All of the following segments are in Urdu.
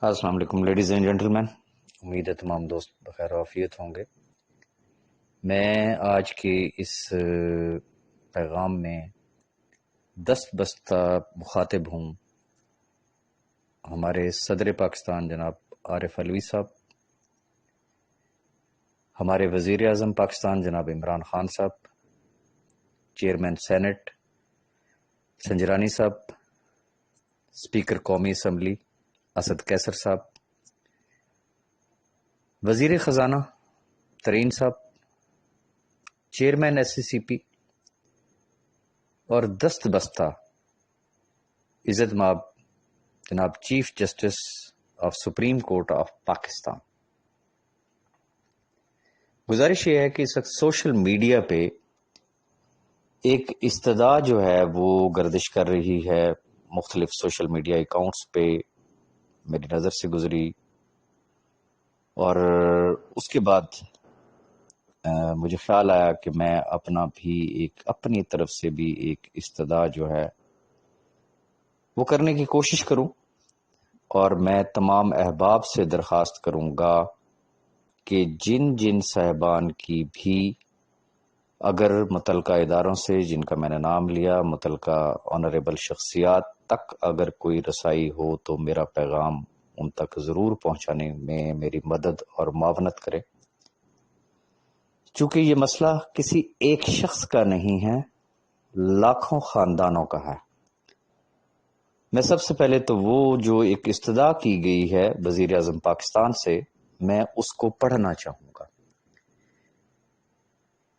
السلام علیکم لیڈیز اینڈ جینٹلمین، امید ہے تمام دوست بخیر و عافیت ہوں گے۔ میں آج کے اس پیغام میں دست بستہ مخاطب ہوں ہمارے صدر پاکستان جناب عارف علوی صاحب، ہمارے وزیر اعظم پاکستان جناب عمران خان صاحب، چیئرمین سینٹ سنجرانی صاحب، اسپیکر قومی اسمبلی اسد کیسر صاحب، وزیر خزانہ ترین صاحب، چیئرمین ایس سی پی اور دست بستہ عزت مآب جناب chief justice of supreme court of Pakistan. گزارش یہ ہے کہ اس وقت سوشل میڈیا پہ ایک استدعا جو ہے وہ گردش کر رہی ہے، مختلف سوشل میڈیا اکاؤنٹس پہ میری نظر سے گزری، اور اس کے بعد مجھے خیال آیا کہ میں اپنی طرف سے بھی ایک استدعا جو ہے وہ کرنے کی کوشش کروں، اور میں تمام احباب سے درخواست کروں گا کہ جن جن صاحبان کی بھی اگر متعلقہ اداروں سے جن کا میں نے نام لیا، متعلقہ آنریبل شخصیات تک اگر کوئی رسائی ہو تو میرا پیغام ان تک ضرور پہنچانے میں میری مدد اور معاونت کرے، چونکہ یہ مسئلہ کسی ایک شخص کا نہیں ہے، لاکھوں خاندانوں کا ہے۔ میں سب سے پہلے تو وہ جو ایک استدعا کی گئی ہے وزیر اعظم پاکستان سے، میں اس کو پڑھنا چاہوں گا۔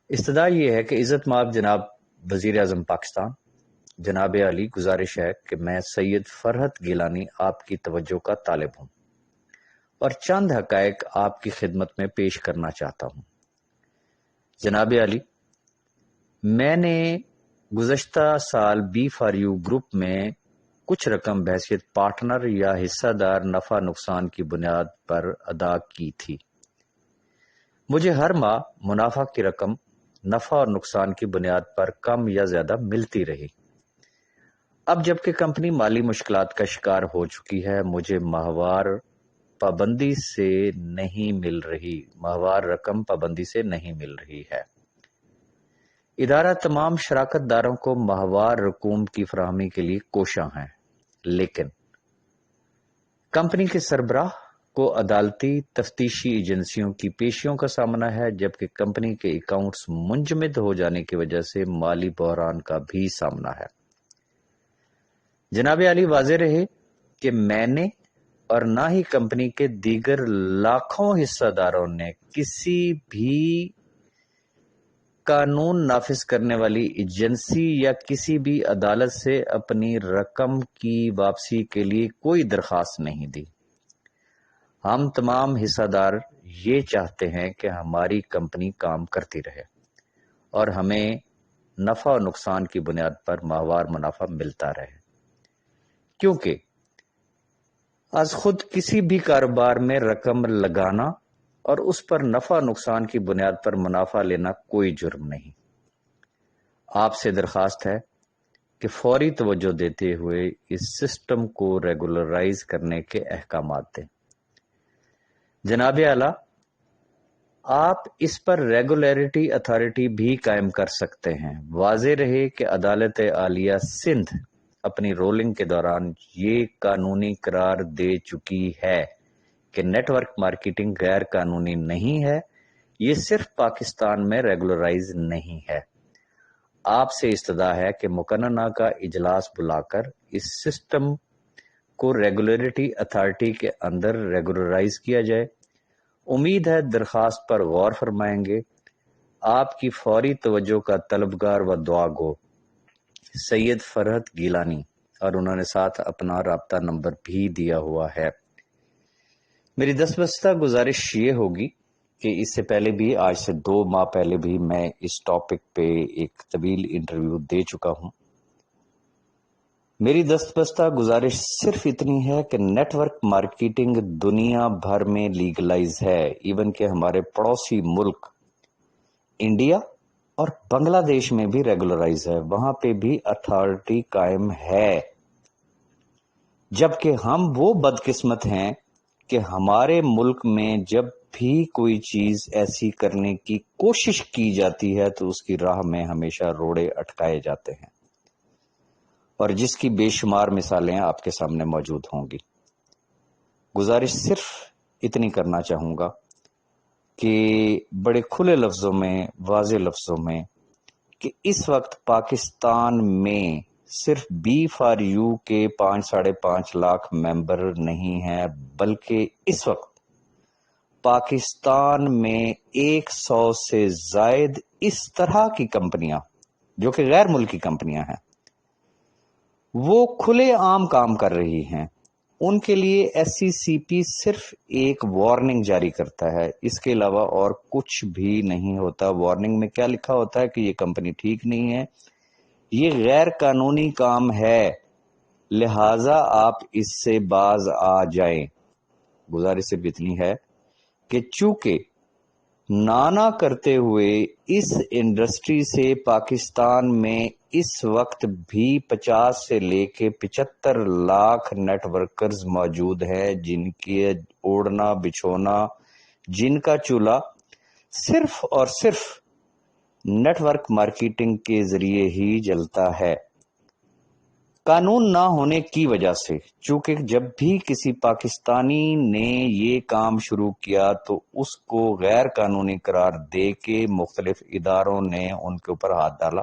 استدعا یہ ہے کہ عزت مآب جناب وزیر اعظم پاکستان جناب علی، گزارش ہے کہ میں سید فرحت گیلانی آپ کی توجہ کا طالب ہوں اور چند حقائق آپ کی خدمت میں پیش کرنا چاہتا ہوں۔ جناب علی، میں نے گزشتہ سال بی فار یو گروپ میں کچھ رقم بحیثیت پارٹنر یا حصہ دار نفع نقصان کی بنیاد پر ادا کی تھی۔ مجھے ہر ماہ منافع کی رقم نفع اور نقصان کی بنیاد پر کم یا زیادہ ملتی رہی۔ اب جبکہ کمپنی مالی مشکلات کا شکار ہو چکی ہے، مجھے ماہوار رقم پابندی سے نہیں مل رہی ہے۔ ادارہ تمام شراکت داروں کو ماہوار رقوم کی فراہمی کے لیے کوشاں ہے، لیکن کمپنی کے سربراہ کو عدالتی تفتیشی ایجنسیوں کی پیشیوں کا سامنا ہے، جبکہ کمپنی کے اکاؤنٹس منجمد ہو جانے کی وجہ سے مالی بحران کا بھی سامنا ہے۔ جناب علی، واضح رہے کہ میں نے اور نہ ہی کمپنی کے دیگر لاکھوں حصہ داروں نے کسی بھی قانون نافذ کرنے والی ایجنسی یا کسی بھی عدالت سے اپنی رقم کی واپسی کے لیے کوئی درخواست نہیں دی۔ ہم تمام حصہ دار یہ چاہتے ہیں کہ ہماری کمپنی کام کرتی رہے اور ہمیں نفع اور نقصان کی بنیاد پر ماہوار منافع ملتا رہے، کیونکہ از خود کسی بھی کاروبار میں رقم لگانا اور اس پر نفع نقصان کی بنیاد پر منافع لینا کوئی جرم نہیں۔ آپ سے درخواست ہے کہ فوری توجہ دیتے ہوئے اس سسٹم کو ریگولرائز کرنے کے احکامات دیں۔ جناب اعلیٰ، آپ اس پر ریگولیٹری اتھارٹی بھی قائم کر سکتے ہیں۔ واضح رہے کہ عدالت عالیہ سندھ اپنی رولنگ کے دوران یہ قانونی قرار دے چکی ہے کہ نیٹ ورک مارکیٹنگ غیر قانونی نہیں ہے، یہ صرف پاکستان میں ریگولرائز نہیں ہے۔ آپ سے استدعا ہے کہ مقننہ کا اجلاس بلا کر اس سسٹم کو ریگولیٹری اتھارٹی کے اندر ریگولرائز کیا جائے۔ امید ہے درخواست پر غور فرمائیں گے۔ آپ کی فوری توجہ کا طلبگار و دعا گو، سید فرحت گیلانی، اور انہوں نے ساتھ اپنا رابطہ نمبر بھی دیا ہوا ہے۔ میری دست بستہ گزارش یہ ہوگی کہ اس سے پہلے بھی، آج سے 2 ماہ پہلے بھی میں اس ٹاپک پہ ایک طویل انٹرویو دے چکا ہوں۔ میری دست بستہ گزارش صرف اتنی ہے کہ نیٹ ورک مارکیٹنگ دنیا بھر میں لیگلائز ہے، ایون کہ ہمارے پڑوسی ملک انڈیا اور بنگلہ دیش میں بھی ریگولرائز ہے، وہاں پہ بھی اتھارٹی قائم ہے، جبکہ ہم وہ بدقسمت ہیں کہ ہمارے ملک میں جب بھی کوئی چیز ایسی کرنے کی کوشش کی جاتی ہے تو اس کی راہ میں ہمیشہ روڑے اٹکائے جاتے ہیں، اور جس کی بے شمار مثالیں آپ کے سامنے موجود ہوں گی۔ گزارش صرف اتنی کرنا چاہوں گا کہ بڑے کھلے لفظوں میں، واضح لفظوں میں، کہ اس وقت پاکستان میں صرف بی فار یو کے 5.5 لاکھ ممبر نہیں ہیں، بلکہ اس وقت پاکستان میں 100 سے زائد اس طرح کی کمپنیاں جو کہ غیر ملکی کمپنیاں ہیں، وہ کھلے عام کام کر رہی ہیں۔ ان کے لیے ایس سی سی پی صرف ایک وارننگ جاری کرتا ہے، اس کے علاوہ اور کچھ بھی نہیں ہوتا۔ وارننگ میں کیا لکھا ہوتا ہے کہ یہ کمپنی ٹھیک نہیں ہے، یہ غیر قانونی کام ہے، لہذا آپ اس سے باز آ جائیں۔ گزارش صرف اتنی ہے کہ چونکہ نانا کرتے ہوئے اس انڈسٹری سے پاکستان میں اس وقت بھی 50 سے لے کے 75 لاکھ نیٹ ورکرز موجود ہیں، جن کے اوڑھنا بچھونا، جن کا چولہا صرف اور صرف نیٹ ورک مارکیٹنگ کے ذریعے ہی جلتا ہے۔ قانون نہ ہونے کی وجہ سے، چونکہ جب بھی کسی پاکستانی نے یہ کام شروع کیا تو اس کو غیر قانونی قرار دے کے مختلف اداروں نے ان کے اوپر ہاتھ ڈالا،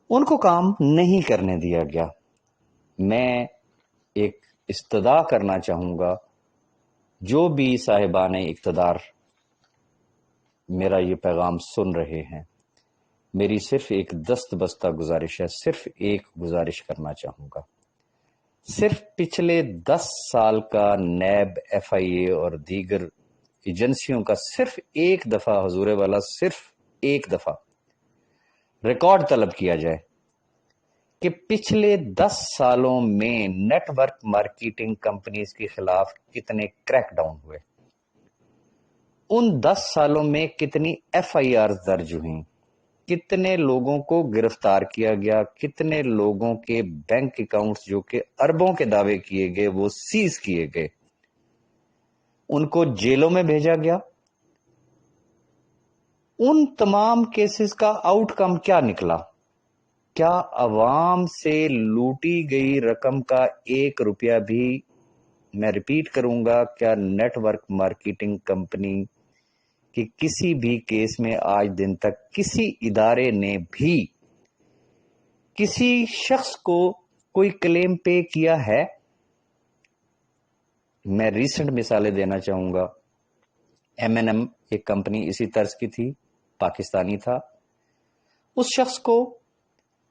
ان کو کام نہیں کرنے دیا گیا۔ میں ایک استدعا کرنا چاہوں گا، جو بھی صاحبان اقتدار میرا یہ پیغام سن رہے ہیں، میری صرف ایک دست بستہ گزارش ہے، صرف ایک گزارش کرنا چاہوں گا۔ صرف پچھلے 10 سال کا نیب، ایف آئی اے اور دیگر ایجنسیوں کا صرف ایک دفعہ، حضور والا صرف ایک دفعہ ریکارڈ طلب کیا جائے کہ پچھلے 10 سالوں میں نیٹ ورک مارکیٹنگ کمپنیز کے خلاف کتنے کریک ڈاؤن ہوئے، ان 10 سالوں میں کتنی ایف آئی آر درج ہوئیں، کتنے لوگوں کو گرفتار کیا گیا، کتنے لوگوں کے بینک اکاؤنٹس جو کہ اربوں کے دعوے کیے گئے وہ سیز کیے گئے، ان کو جیلوں میں بھیجا گیا۔ ان تمام کیسز کا آؤٹ کم کیا نکلا؟ کیا عوام سے لوٹی گئی رقم کا 1 روپیہ بھی، میں ریپیٹ کروں گا، کیا نیٹ ورک مارکیٹنگ کمپنی کہ کسی بھی کیس میں آج دن تک کسی ادارے نے بھی کسی شخص کو کوئی کلیم پے کیا ہے؟ میں ریسنٹ مثالیں دینا چاہوں گا۔ M&M ایک کمپنی اسی طرز کی تھی، پاکستانی تھا، اس شخص کو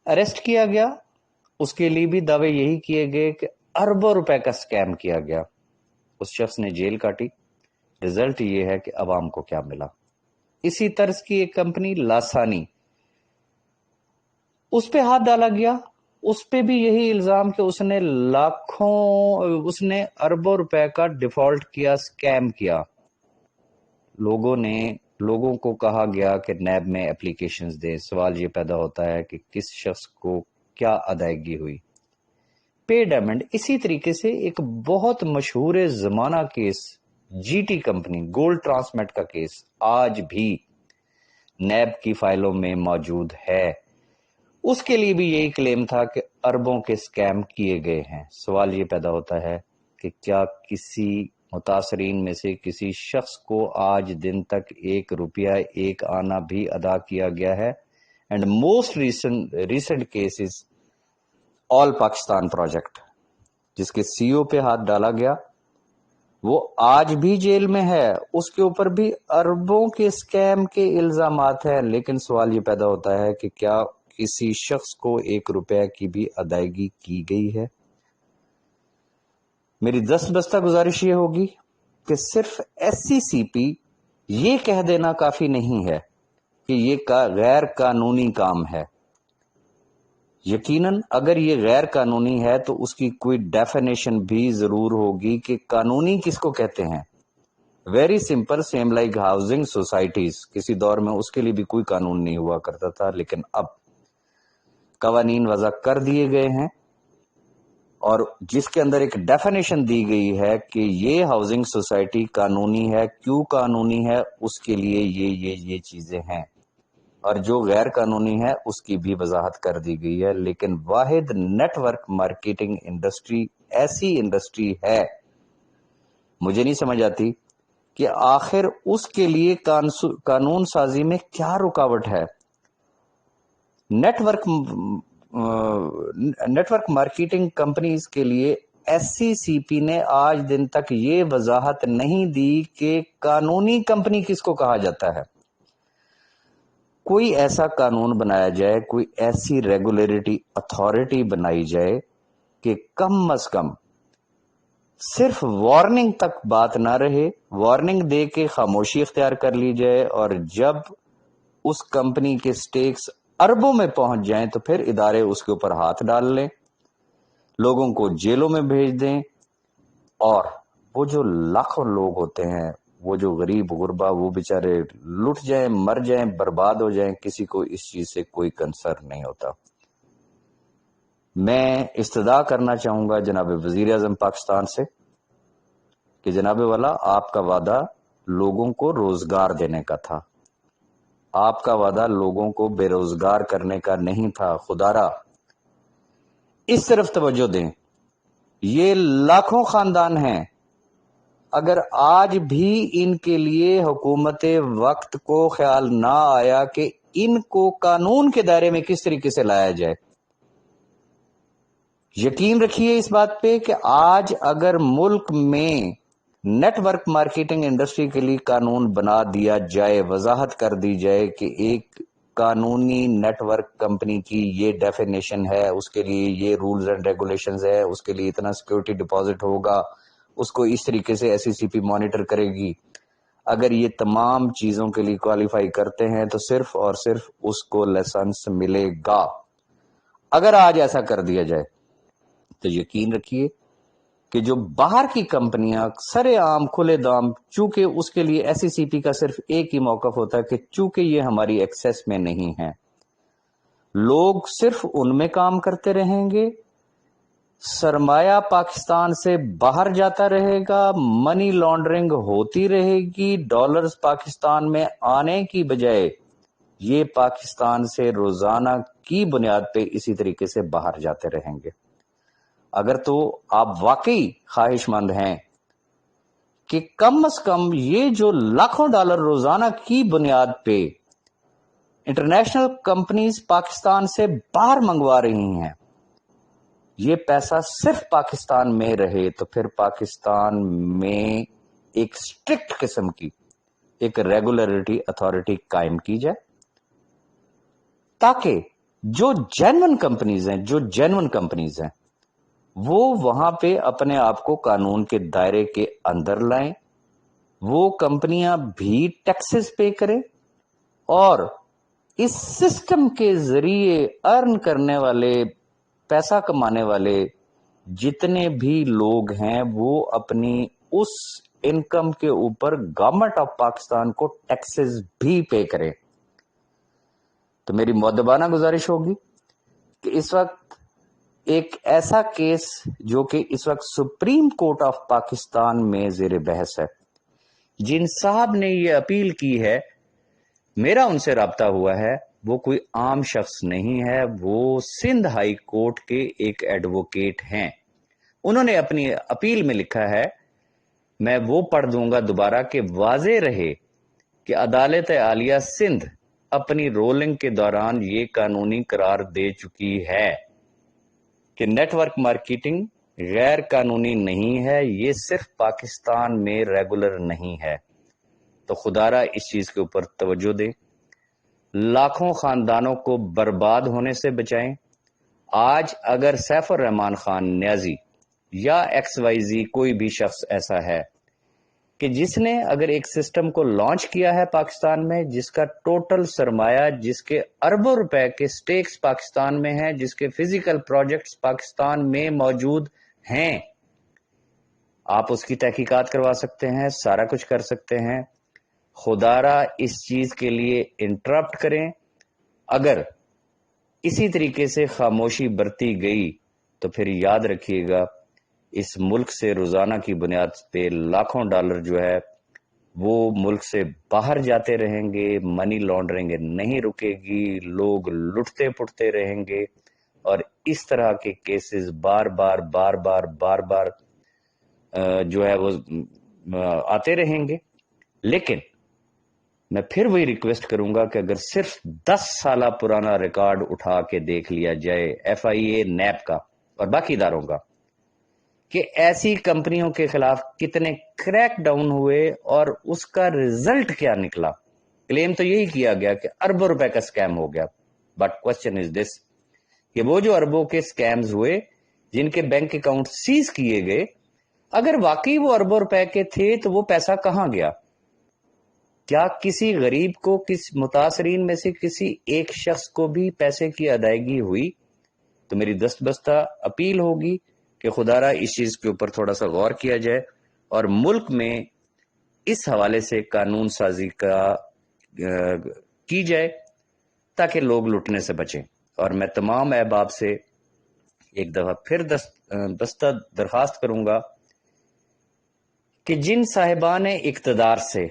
اریسٹ کیا گیا، اس کے لیے بھی دعوے یہی کیے گئے کہ اربوں روپے کا سکیم کیا گیا، اس شخص نے جیل کاٹی، رزلٹ یہ ہے کہ عوام کو کیا ملا۔ اسی طرز کی ایک کمپنی لاسانی، اس پہ ہاتھ ڈالا گیا، اس پہ بھی یہی الزام کہ اس نے اس نے اربوں روپے کا ڈیفالٹ کیا، سکیم کیا۔ لوگوں کو کہا گیا کہ نیب میں اپلیکیشنز دیں۔ سوال یہ پیدا ہوتا ہے کہ کس شخص کو کیا ادائیگی ہوئی؟ پیڈ ایمنڈ۔ اسی طریقے سے ایک بہت مشہور زمانہ case, G T company, gold transmit کا کیس آج بھی نیب کی فائلوں میں موجود ہے۔ اس کے لیے بھی یہی کلیم تھا کہ اربوں کے سکیم کیے گئے ہیں۔ سوال یہ پیدا ہوتا ہے کہ کیا کسی متاثرین میں سے کسی شخص کو آج دن تک 1 روپیہ 1 آنا بھی ادا کیا گیا ہے؟ And most recent case is all Pakistan project, جس کے سی او پہ ہاتھ ڈالا گیا، وہ آج بھی جیل میں ہے، اس کے اوپر بھی اربوں کے سکیم کے الزامات ہیں، لیکن سوال یہ پیدا ہوتا ہے کہ کیا کسی شخص کو 1 روپے کی بھی ادائیگی کی گئی ہے؟ میری دست بستہ گزارش یہ ہوگی کہ صرف ایس سی سی پی یہ کہہ دینا کافی نہیں ہے کہ یہ غیر قانونی کام ہے۔ یقیناً اگر یہ غیر قانونی ہے تو اس کی کوئی ڈیفینیشن بھی ضرور ہوگی کہ قانونی کس کو کہتے ہیں۔ Very simple, same like housing societies, کسی دور میں اس کے لیے بھی کوئی قانون نہیں ہوا کرتا تھا، لیکن اب قوانین وضع کر دیے گئے ہیں۔ اور جس کے اندر ایک ڈیفینیشن دی گئی ہے کہ یہ ہاؤسنگ سوسائٹی قانونی ہے، کیوں قانونی ہے، اس کے لیے یہ چیزیں ہیں، اور جو غیر قانونی ہے اس کی بھی وضاحت کر دی گئی ہے۔ لیکن واحد نیٹ ورک مارکیٹنگ انڈسٹری ایسی انڈسٹری ہے، مجھے نہیں سمجھ آتی کہ آخر اس کے لیے قانون سازی میں کیا رکاوٹ ہے۔ نیٹ ورک مارکیٹنگ کمپنیز کے لیے ایس سی سی پی نے آج دن تک یہ وضاحت نہیں دی کہ قانونی کمپنی کس کو کہا جاتا ہے۔ کوئی ایسا قانون بنایا جائے، کوئی ایسی ریگولیٹری اتھارٹی بنائی جائے کہ کم از کم صرف وارننگ تک بات نہ رہے، وارننگ دے کے خاموشی اختیار کر لی جائے، اور جب اس کمپنی کے سٹیکس اربوں میں پہنچ جائیں تو پھر ادارے اس کے اوپر ہاتھ ڈال لیں، لوگوں کو جیلوں میں بھیج دیں، اور وہ جو لاکھوں لوگ ہوتے ہیں، وہ جو غریب غربا، وہ بیچارے لٹ جائیں، مر جائیں، برباد ہو جائیں، کسی کو اس چیز سے کوئی کنسرن نہیں ہوتا۔ میں استدعا کرنا چاہوں گا جناب وزیر اعظم پاکستان سے کہ جناب والا، آپ کا وعدہ لوگوں کو روزگار دینے کا تھا، آپ کا وعدہ لوگوں کو بے روزگار کرنے کا نہیں تھا۔ خدا را اس طرف توجہ دیں، یہ لاکھوں خاندان ہیں، اگر آج بھی ان کے لیے حکومت وقت کو خیال نہ آیا کہ ان کو قانون کے دائرے میں کس طریقے سے لایا جائے، یقین رکھیے اس بات پہ کہ آج اگر ملک میں نیٹ ورک مارکیٹنگ انڈسٹری کے لیے قانون بنا دیا جائے، وضاحت کر دی جائے کہ ایک قانونی نیٹ ورک کمپنی کی یہ ڈیفینیشن ہے، اس کے لیے یہ رولز اینڈ ریگولیشنز ہے، اس کے لیے اتنا سیکورٹی ڈپازٹ ہوگا، اس کو اس طریقے سے ایس ای سی پی مانیٹر کرے گی، اگر یہ تمام چیزوں کے لیے کوالیفائی کرتے ہیں تو صرف اور صرف اس کو لائسنس ملے گا۔ اگر آج ایسا کر دیا جائے تو یقین رکھیے کہ جو باہر کی کمپنیاں سرے عام کھلے دام، چونکہ اس کے لیے ایس ای سی پی کا صرف ایک ہی موقف ہوتا ہے کہ چونکہ یہ ہماری ایکسیس میں نہیں ہے، لوگ صرف ان میں کام کرتے رہیں گے، سرمایہ پاکستان سے باہر جاتا رہے گا، منی لانڈرنگ ہوتی رہے گی، ڈالرز پاکستان میں آنے کی بجائے یہ پاکستان سے روزانہ کی بنیاد پہ اسی طریقے سے باہر جاتے رہیں گے۔ اگر تو آپ واقعی خواہش مند ہیں کہ کم از کم یہ جو لاکھوں ڈالر روزانہ کی بنیاد پہ انٹرنیشنل کمپنیز پاکستان سے باہر منگوا رہی ہیں، یہ پیسہ صرف پاکستان میں رہے، تو پھر پاکستان میں ایک سٹرکٹ قسم کی ایک ریگولیٹری اتھارٹی قائم کی جائے، تاکہ جو جینون کمپنیز ہیں وہ وہاں پہ اپنے آپ کو قانون کے دائرے کے اندر لائیں، وہ کمپنیاں بھی ٹیکسز پے کریں، اور اس سسٹم کے ذریعے ارن کرنے والے، پیسہ کمانے والے جتنے بھی لوگ ہیں وہ اپنی اس انکم کے اوپر گورنمنٹ آف پاکستان کو ٹیکسز بھی پے کریں۔ تو میری مؤدبانہ گزارش ہوگی کہ اس وقت ایک ایسا کیس جو کہ اس وقت سپریم کورٹ آف پاکستان میں زیر بحث ہے، جن صاحب نے یہ اپیل کی ہے، میرا ان سے رابطہ ہوا ہے، وہ کوئی عام شخص نہیں ہے، وہ سندھ ہائی کورٹ کے ایک ایڈوکیٹ ہیں۔ انہوں نے اپنی اپیل میں لکھا ہے، میں وہ پڑھ دوں گا دوبارہ کہ واضح رہے کہ عدالت عالیہ سندھ اپنی رولنگ کے دوران یہ قانونی قرار دے چکی ہے کہ نیٹ ورک مارکیٹنگ غیر قانونی نہیں ہے، یہ صرف پاکستان میں ریگولر نہیں ہے۔ تو خدا را اس چیز کے اوپر توجہ دیں، لاکھوں خاندانوں کو برباد ہونے سے بچائیں۔ آج اگر سیف الرحمان خان نیازی یا ایکس وائی زی کوئی بھی شخص ایسا ہے کہ جس نے اگر ایک سسٹم کو لانچ کیا ہے پاکستان میں، جس کا ٹوٹل سرمایہ، جس کے اربوں روپے کے سٹیکس پاکستان میں ہیں، جس کے فزیکل پروجیکٹس پاکستان میں موجود ہیں، آپ اس کی تحقیقات کروا سکتے ہیں، سارا کچھ کر سکتے ہیں۔ خدا را اس چیز کے لیے انٹرپٹ کریں۔ اگر اسی طریقے سے خاموشی برتی گئی تو پھر یاد رکھیے گا اس ملک سے روزانہ کی بنیاد پہ لاکھوں ڈالر جو ہے وہ ملک سے باہر جاتے رہیں گے، منی لانڈرنگ نہیں رکے گی، لوگ لٹتے پٹتے رہیں گے، اور اس طرح کے کیسز بار بار جو ہے وہ آتے رہیں گے۔ لیکن میں پھر وہی ریکویسٹ کروں گا کہ اگر صرف 10 سالہ پرانا ریکارڈ اٹھا کے دیکھ لیا جائے ایف آئی اے، نیب کا اور باقی اداروں کا، کہ ایسی کمپنیوں کے خلاف کتنے کریک ڈاؤن ہوئے اور اس کا رزلٹ کیا نکلا۔ کلیم تو یہی کیا گیا کہ اربوں روپے کا سکیم ہو گیا، بٹ کوسچن از دس کہ وہ جو اربوں کے سکیمز ہوئے جن کے بینک اکاؤنٹ سیز کیے گئے، اگر واقعی وہ اربوں روپے کے تھے تو وہ پیسہ کہاں گیا؟ کیا کسی غریب کو، کس متاثرین میں سے کسی ایک شخص کو بھی پیسے کی ادائیگی ہوئی؟ تو میری دستبستہ اپیل ہوگی کہ خدا را اس چیز کے اوپر تھوڑا سا غور کیا جائے اور ملک میں اس حوالے سے قانون سازی کی جائے تاکہ لوگ لٹنے سے بچیں۔ اور میں تمام احباب سے ایک دفعہ پھر دستہ درخواست کروں گا کہ جن صاحبان اقتدار سے،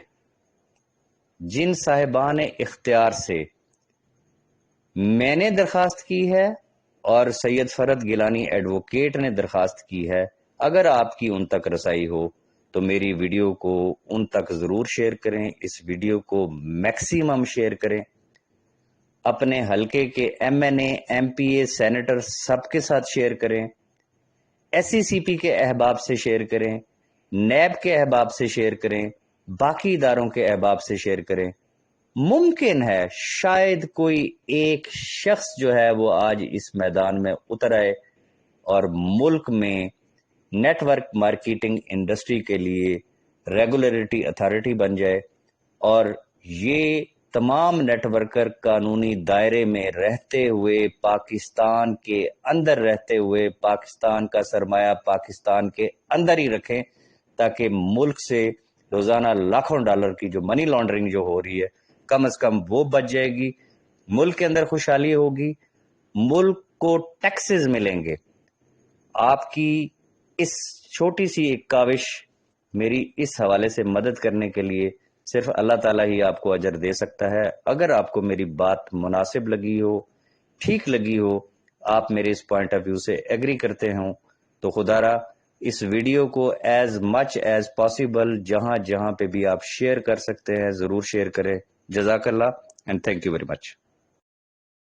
جن صاحبان اختیار سے میں نے درخواست کی ہے اور سید فرد گیلانی ایڈوکیٹ نے درخواست کی ہے، اگر آپ کی ان تک رسائی ہو تو میری ویڈیو کو ان تک ضرور شیئر کریں، اس ویڈیو کو میکسیمم شیئر کریں، اپنے حلقے کے ایم این اے، ایم پی اے، سینیٹر سب کے ساتھ شیئر کریں، ایس سی سی پی کے احباب سے شیئر کریں، نیب کے احباب سے شیئر کریں، باقی اداروں کے احباب سے شیئر کریں۔ ممکن ہے شاید کوئی ایک شخص جو ہے وہ آج اس میدان میں اتر آئے اور ملک میں نیٹ ورک مارکیٹنگ انڈسٹری کے لیے ریگولیٹری اتھارٹی بن جائے، اور یہ تمام نیٹ ورکر قانونی دائرے میں رہتے ہوئے، پاکستان کے اندر رہتے ہوئے، پاکستان کا سرمایہ پاکستان کے اندر ہی رکھیں، تاکہ ملک سے روزانہ لاکھوں ڈالر کی جو منی لانڈرنگ جو ہو رہی ہے کم از کم وہ بچ جائے گی، ملک کے اندر خوشحالی ہوگی، ملک کو ٹیکسز ملیں گے۔ آپ کی اس چھوٹی سی ایک کاوش میری اس حوالے سے مدد کرنے کے لیے صرف اللہ تعالیٰ ہی آپ کو اجر دے سکتا ہے۔ اگر آپ کو میری بات مناسب لگی ہو، ٹھیک لگی ہو، آپ میرے اس پوائنٹ آف ویو سے ایگری کرتے ہوں، تو خدا را اس ویڈیو کو ایز مچ ایز پاسبل جہاں جہاں پہ بھی آپ شیئر کر سکتے ہیں ضرور شیئر کریں۔ جزاک اللہ and thank you very much.